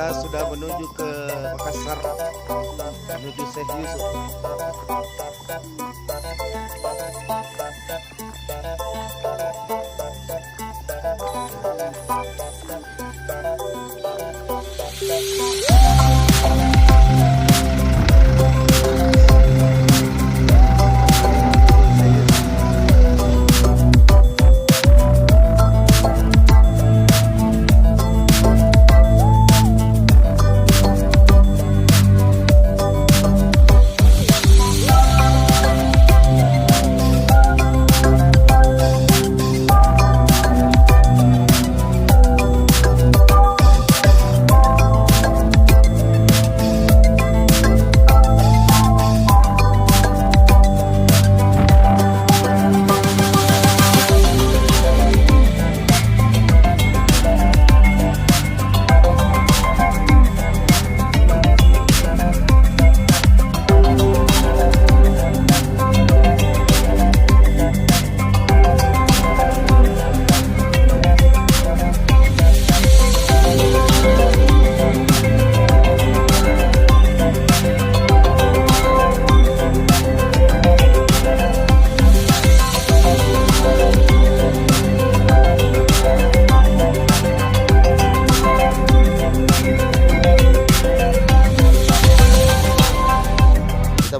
Kita sudah menuju ke Makassar, menuju Syekh Yusuf.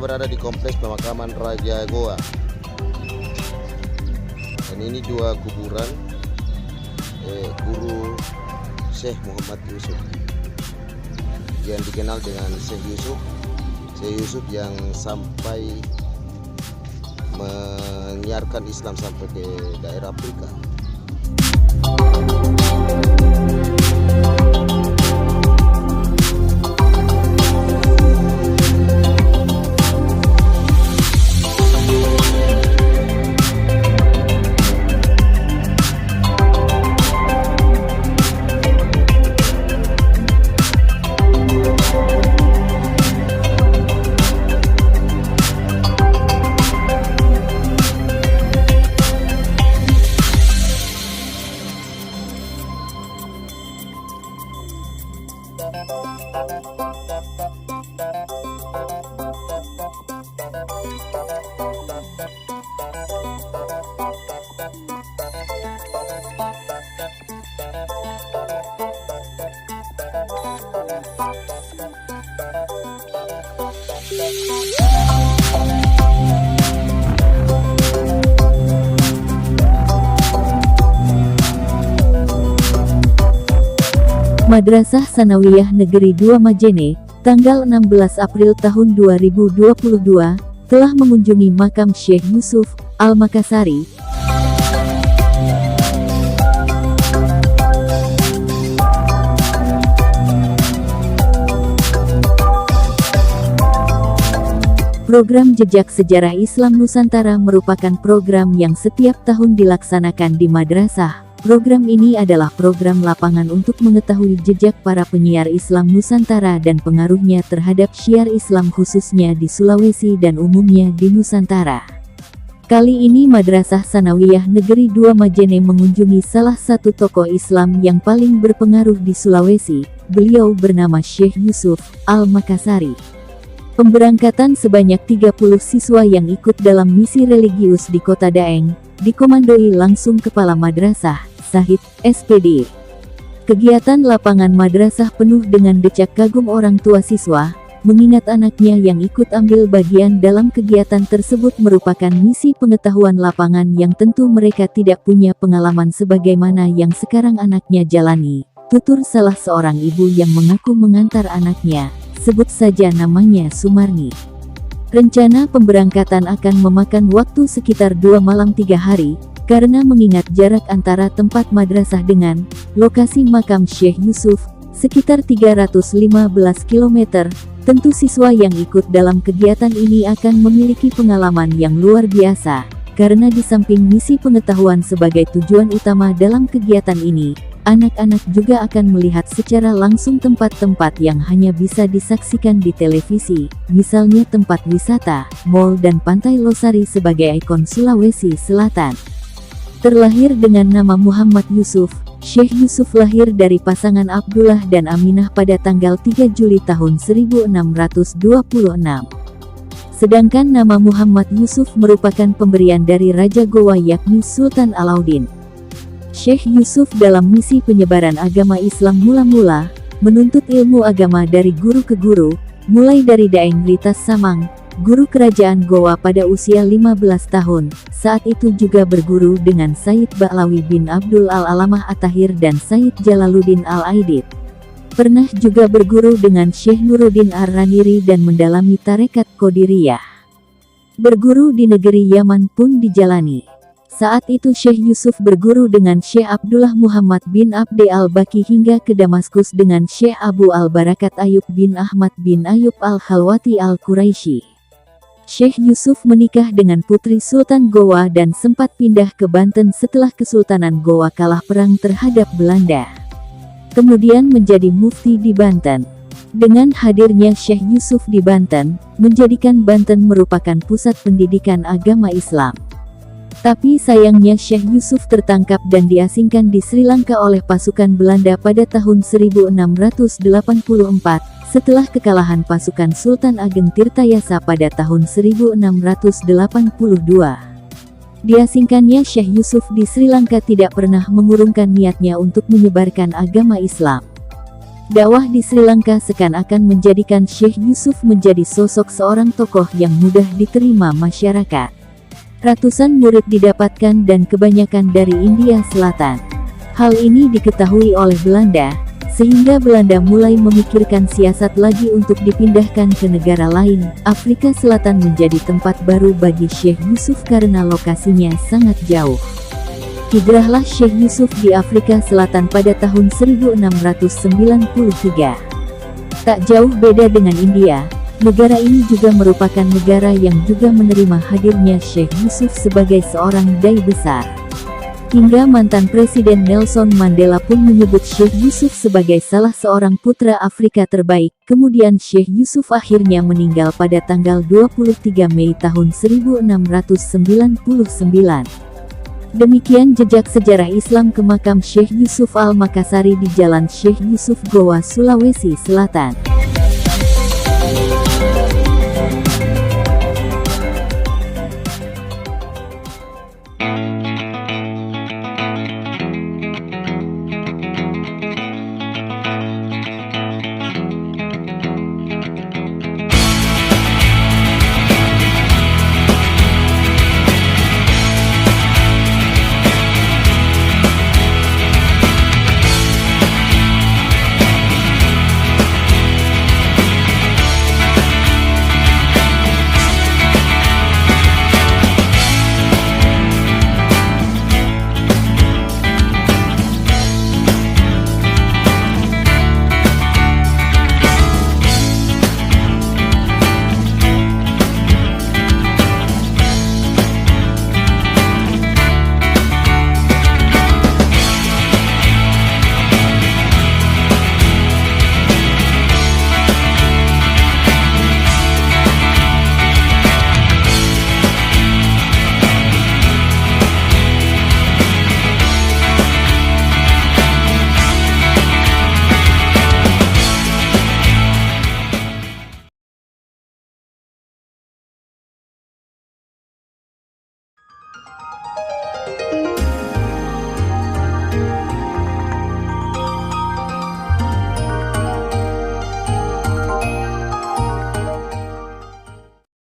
Berada di kompleks pemakaman Raja Goa, dan ini dua kuburan guru Syekh Muhammad Yusuf yang dikenal dengan Syekh Yusuf yang sampai menyiarkan Islam sampai ke daerah Afrika. Madrasah Sanawiyah Negeri 2 Majene, tanggal 16 April tahun 2022, telah mengunjungi makam Syekh Yusuf Al-Makassari. Program Jejak Sejarah Islam Nusantara merupakan program yang setiap tahun dilaksanakan di madrasah. Program ini adalah program lapangan untuk mengetahui jejak para penyiar Islam Nusantara dan pengaruhnya terhadap syiar Islam khususnya di Sulawesi dan umumnya di Nusantara. Kali ini Madrasah Sanawiyah Negeri 2 Majene mengunjungi salah satu tokoh Islam yang paling berpengaruh di Sulawesi. Beliau bernama Syekh Yusuf Al-Makassari. Pemberangkatan sebanyak 30 siswa yang ikut dalam misi religius di Kota Daeng, dikomandoi langsung Kepala Madrasah, Sahid, SPD. Kegiatan lapangan madrasah penuh dengan decak kagum orang tua siswa, mengingat anaknya yang ikut ambil bagian dalam kegiatan tersebut merupakan misi pengetahuan lapangan yang tentu mereka tidak punya pengalaman sebagaimana yang sekarang anaknya jalani. Tutur salah seorang ibu yang mengaku mengantar anaknya, sebut saja namanya Sumarni. Rencana pemberangkatan akan memakan waktu sekitar 2 malam 3 hari, karena mengingat jarak antara tempat madrasah dengan lokasi makam Syekh Yusuf, sekitar 315 km, tentu siswa yang ikut dalam kegiatan ini akan memiliki pengalaman yang luar biasa, karena di samping misi pengetahuan sebagai tujuan utama dalam kegiatan ini, anak-anak juga akan melihat secara langsung tempat-tempat yang hanya bisa disaksikan di televisi, misalnya tempat wisata, mal dan pantai Losari sebagai ikon Sulawesi Selatan. Terlahir dengan nama Muhammad Yusuf, Syekh Yusuf lahir dari pasangan Abdullah dan Aminah pada tanggal 3 Juli tahun 1626. Sedangkan nama Muhammad Yusuf merupakan pemberian dari Raja Gowa yakni Sultan Alauddin. Syekh Yusuf dalam misi penyebaran agama Islam mula-mula menuntut ilmu agama dari guru ke guru, mulai dari Daeng Ritas Samang, guru kerajaan Gowa pada usia 15 tahun, saat itu juga berguru dengan Sayyid Ba'lawi bin Abdul Al-Alamah At-Tahir dan Sayyid Jalaluddin Al-Aidid. Pernah juga berguru dengan Syekh Nuruddin Ar-Raniri dan mendalami tarekat Qadiriyah. Berguru di negeri Yaman pun dijalani. Saat itu Syekh Yusuf berguru dengan Syekh Abdullah Muhammad bin Abde Al-Baki hingga ke Damaskus dengan Syekh Abu Al-Barakat Ayub bin Ahmad bin Ayub Al-Khalwati Al-Quraisy. Syekh Yusuf menikah dengan putri Sultan Gowa dan sempat pindah ke Banten setelah Kesultanan Gowa kalah perang terhadap Belanda. Kemudian menjadi mufti di Banten. Dengan hadirnya Syekh Yusuf di Banten, menjadikan Banten merupakan pusat pendidikan agama Islam. Tapi sayangnya Syekh Yusuf tertangkap dan diasingkan di Sri Lanka oleh pasukan Belanda pada tahun 1684, setelah kekalahan pasukan Sultan Ageng Tirtayasa pada tahun 1682. Diasingkannya Syekh Yusuf di Sri Lanka tidak pernah mengurungkan niatnya untuk menyebarkan agama Islam. Dakwah di Sri Lanka seakan-akan menjadikan Syekh Yusuf menjadi sosok seorang tokoh yang mudah diterima masyarakat. Ratusan murid didapatkan dan kebanyakan dari India Selatan. Hal ini diketahui oleh Belanda, sehingga Belanda mulai memikirkan siasat lagi untuk dipindahkan ke negara lain. Afrika Selatan menjadi tempat baru bagi Syekh Yusuf karena lokasinya sangat jauh. Hijrahlah Syekh Yusuf di Afrika Selatan pada tahun 1693. Tak jauh beda dengan India, negara ini juga merupakan negara yang juga menerima hadirnya Syekh Yusuf sebagai seorang dai besar. Hingga mantan Presiden Nelson Mandela pun menyebut Syekh Yusuf sebagai salah seorang putra Afrika terbaik. Kemudian Syekh Yusuf akhirnya meninggal pada tanggal 23 Mei tahun 1699. Demikian jejak sejarah Islam ke makam Syekh Yusuf Al-Makassari di Jalan Syekh Yusuf Gowa, Sulawesi Selatan.